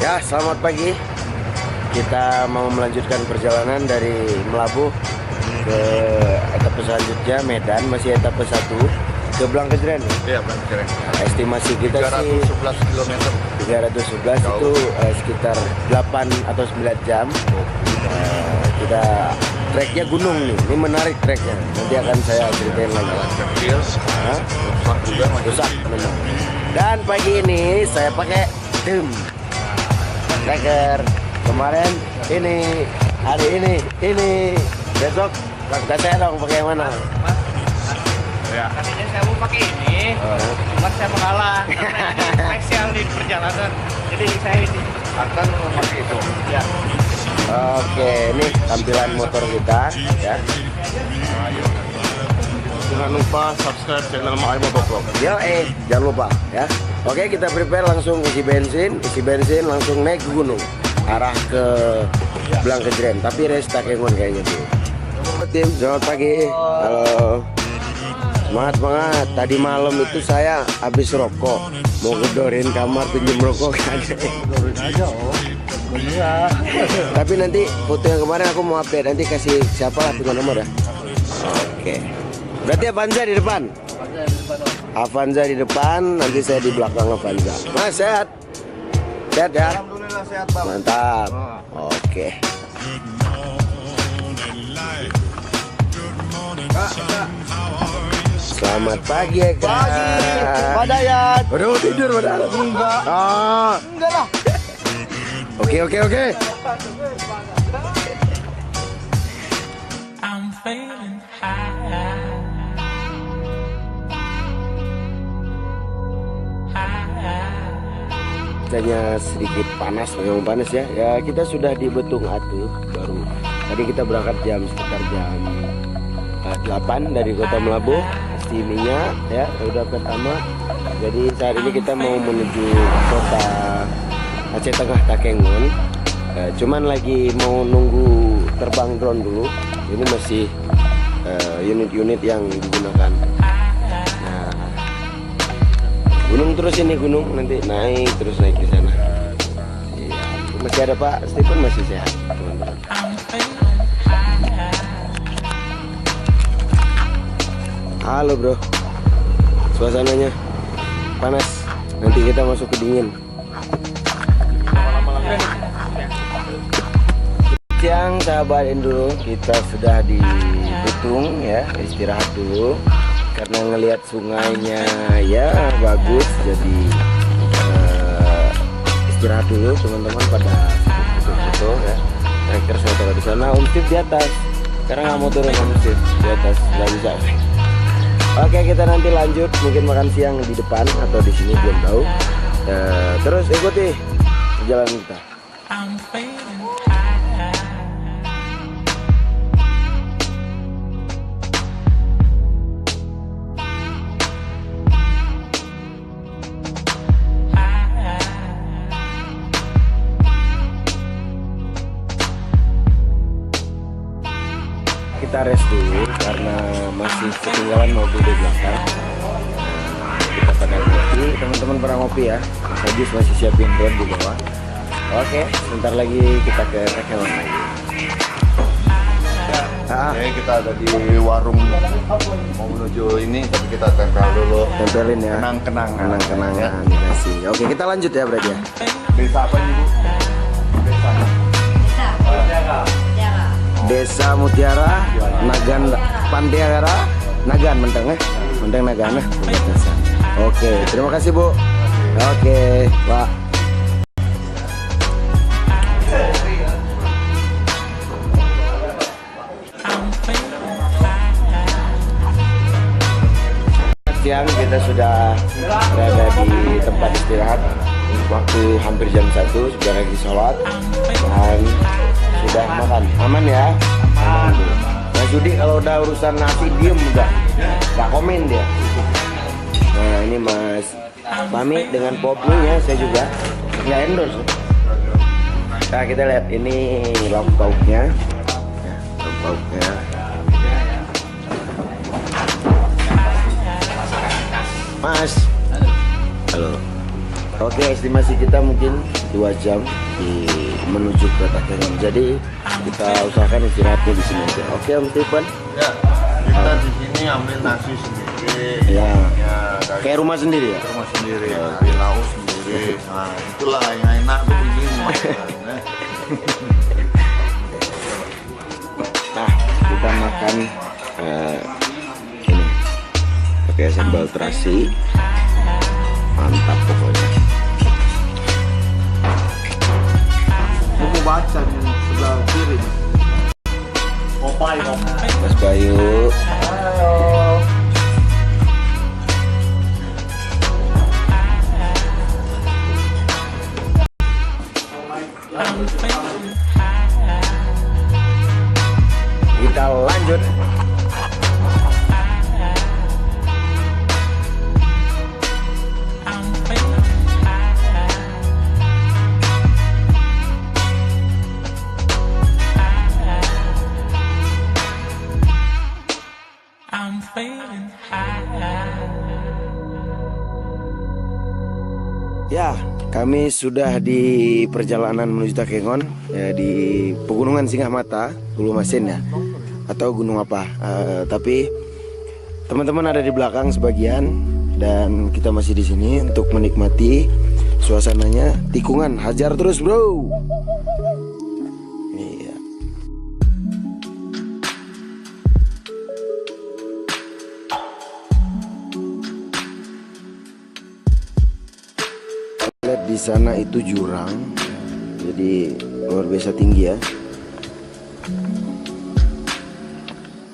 Ya, selamat pagi. Kita mau melanjutkan perjalanan dari Melabuh ke etapa selanjutnya Medan, masih etapa 1 ke Blangkejeren. Iya, Blangkejeren. Nah, estimasi kita 311 km. 311 itu sekitar 8 atau 9 jam. Kita treknya gunung nih. Ini menarik treknya. Nanti akan saya ceritain lagi. Rusak juga, rusak memang. Dan pagi ini saya pakai tim tracker. Kemarin ini, hari ini, besok kata saya dong pakai yang mana? Ya. Tadinya saya mau pakai ini, cuma saya mengalah karena ini spesial di perjalanan. Jadi saya ini Akan memakai itu. ya. Oke, ini tampilan motor kita ya. Jangan lupa subscribe channel Maai Motovlog. Yo, jangan lupa ya. Oke, kita prepare langsung isi bensin langsung naik ke gunung arah ke Blangkejeren, tapi rest Takengon kayaknya tuh. Tim, selamat pagi. Halo. Semangat. Tadi malam itu saya habis rokok, mau gedorin kamar pinjem rokok kan. Dorin aja, Iya. Tapi nanti foto yang kemarin aku mau update, nanti kasih siapa lah punya nomor ya. Oke. Berarti Avanza di depan. Avanza di depan, nanti saya di belakang Avanza. Mas, sehat? Sehat ya? Alhamdulillah sehat, Bang. Mantap. Oke. Selamat pagi ya, Kak. Pak Dayat. Aduh, tidur padahal. Enggak. Enggak lah. Oke. I'm feeling high. Cuacanya sedikit panas, memang panas ya. Ya, kita sudah di Betung Atuh baru. Tadi kita berangkat sekitar jam 8 dari Kota Melabuh, pasti minyak ya, udah pertama. Jadi saat ini kita mau menuju kota Aceh Tengah Takengon. Cuman lagi mau nunggu terbang drone dulu. Ini masih unit-unit yang digunakan. Nah, gunung terus ini, gunung nanti naik terus naik di sana. Iya, masih ada Pak Stephen, masih sehat teman-teman. Halo bro, suasananya panas, nanti kita masuk ke dingin. Siang sahabatin dulu, kita sudah di Betung ya, istirahat dulu karena ngelihat sungainya ya bagus, jadi istirahat dulu teman-teman pada foto-foto ya. Tracker saya taruh di sana, Om Steve di atas, karena nggak mau turun Om Steve di atas, nggak bisa. Oke, kita nanti lanjut mungkin makan siang di depan atau di sini belum tahu. Terus ikuti perjalanan kita. I'm feeling Kita rest dulu karena masih ketinggalan mobil di belakang. Kita pada ngopi, teman-teman pada ngopi ya. Mas Ajis masih siapin drone di bawah. Oke, sebentar lagi kita ke Takengon lagi. Oke, kita ada di warung mau menuju ini, tapi kita tempel dulu. Tempelin ya. Kenang-kenangan. Kenang-kenangan dikasih. Oke, kita lanjut ya berarti ya. Desa apa nih, Bu? Desa Mutiara, Nagan Pantiagara, Nagan Menteng ya. Menteng Nagan. Oke, terima kasih Bu. Oke, Pak. Siang kita sudah berada di tempat istirahat, waktu hampir jam 1, sudah lagi sholat dan sudah makan. Aman ya? Aman. Mas Yudi kalau udah urusan nasi diem udah, nggak komen dia. Nah ini Mas Mami dengan popnya, saya juga nggak endorse. Nah kita lihat ini lauk pauknya, lauk pauknya. Mas, halo. Oke, estimasi kita mungkin 2 jam menuju ke Takengon. Jadi kita usahakan istirahatnya di sini aja. Oke Om Stephen. Ya, kita di sini ambil nasi sendiri. Ya. Dari Kayak rumah sendiri ya. rumah sendiri, dari lauk sendiri. Nah, itulah yang enak tuh begini. Nah, kita makan ini pakai sambal terasi, mantap pokoknya. Buku baca nih sebelah kiri. Mas Bayu, Halo. I'm feeling kita lanjut. I'm feeling I'm feeling Ya, kami sudah di perjalanan menuju Takengon, ya, di Pegunungan Singamata, Hulu Masin ya, atau gunung apa. Tapi teman-teman ada di belakang sebagian, dan kita masih di sini untuk menikmati suasananya. Tikungan, hajar terus bro. Iya. Lihat di sana itu jurang, jadi luar biasa tinggi ya.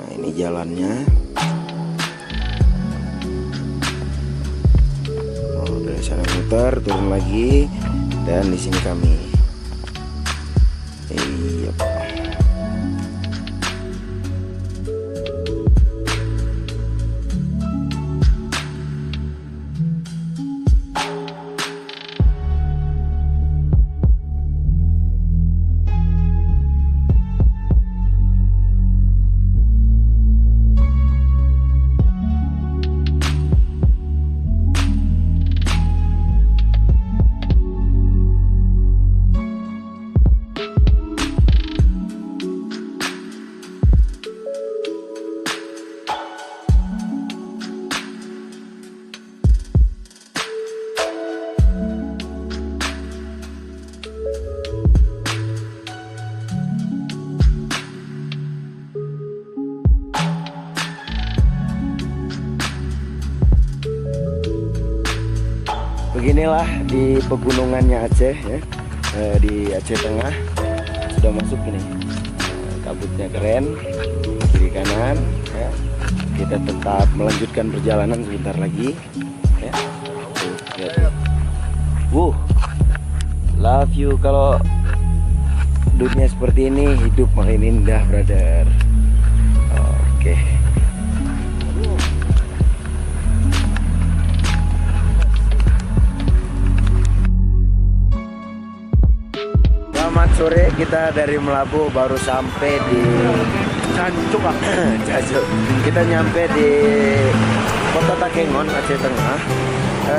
Nah ini jalannya. Oh, dari sana muter, turun lagi, dan di sini kami. Iya. Beginilah di pegunungannya Aceh ya, di Aceh Tengah sudah masuk ini. Kabutnya keren, kiri kanan ya. Kita tetap melanjutkan perjalanan sebentar lagi ya. Tuh, lihat tuh. Love you. Kalau dunia seperti ini, hidup makin indah brother. Oke. Selamat sore, kita dari Melabu baru sampai di Cancuk. Kita nyampe di Kota Takengon, Aceh Tengah.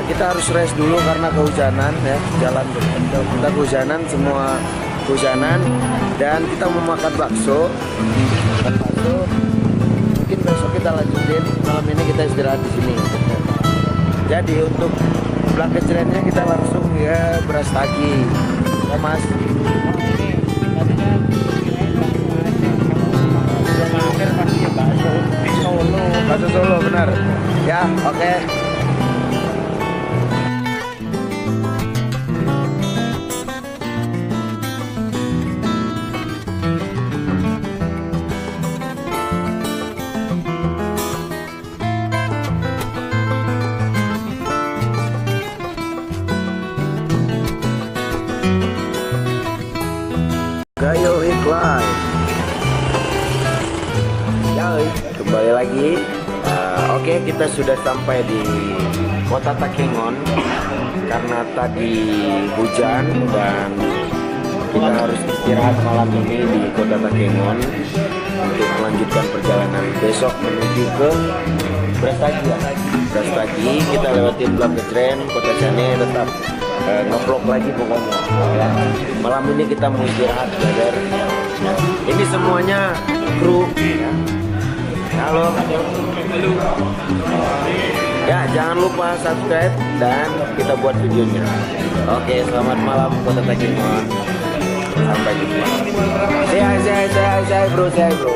Kita harus rest dulu karena kehujanan ya, jalan kita kehujanan, semua kehujanan, dan kita mau makan bakso. Mungkin besok kita lanjutin, malam ini kita istirahat di sini. Jadi untuk belak kecerinnya kita langsung ya beras tagi ya mas. Bakso Solo benar ya. Oke. Gayo iklan. Ya, kembali lagi. Oke, kita sudah sampai di Kota Takengon karena tadi hujan dan kita harus istirahat malam ini di Kota Takengon untuk melanjutkan perjalanan besok menuju ke Brastagi ya. Brastagi kita lewatin Blak Kecren, Kota Cane tetap nge-vlog lagi pokoknya ya. Malam ini kita mau istirahat brother. Ini semuanya kru ya. Halo. Ya, jangan lupa subscribe dan kita buat videonya. Oke, selamat malam Kota Takiman. Sampai jumpa. Say hi bro.